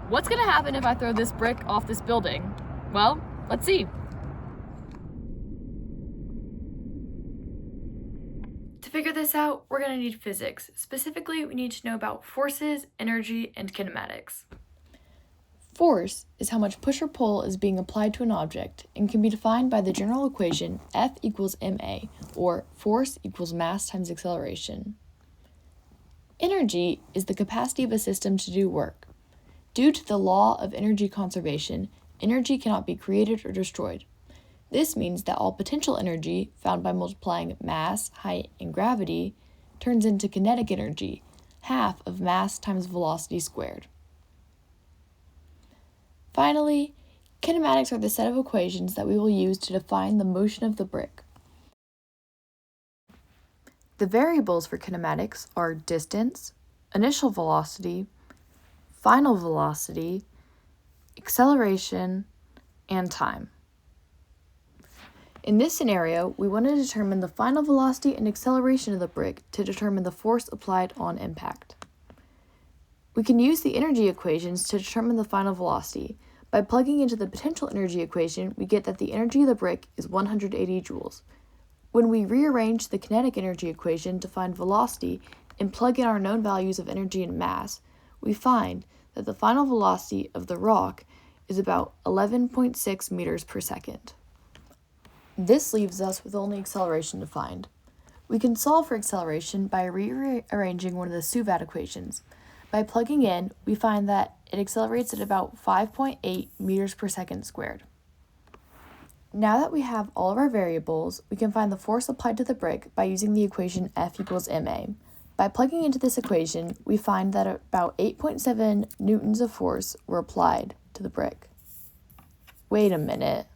What's gonna happen if I throw this brick off this building? Well, let's see. To figure this out, we're gonna need physics. Specifically, we need to know about forces, energy, and kinematics. Force is how much push or pull is being applied to an object and can be defined by the general equation F equals ma, or force equals mass times acceleration. Energy is the capacity of a system to do work. Due to the law of energy conservation, energy cannot be created or destroyed. This means that all potential energy, found by multiplying mass, height, and gravity, turns into kinetic energy, half of mass times velocity squared. Finally, kinematics are the set of equations that we will use to define the motion of the brick. The variables for kinematics are distance, initial velocity, final velocity, acceleration, and time. In this scenario, we want to determine the final velocity and acceleration of the brick to determine the force applied on impact. We can use the energy equations to determine the final velocity. By plugging into the potential energy equation, we get that the energy of the brick is 180 joules. When we rearrange the kinetic energy equation to find velocity and plug in our known values of energy and mass, we find that the final velocity of the rock is about 11.6 meters per second. This leaves us with only acceleration to find. We can solve for acceleration by rearranging one of the Suvat equations. By plugging in, we find that it accelerates at about 5.8 meters per second squared. Now that we have all of our variables, we can find the force applied to the brick by using the equation F equals ma. By plugging into this equation, we find that about 8.7 newtons of force were applied to the brick. Wait a minute.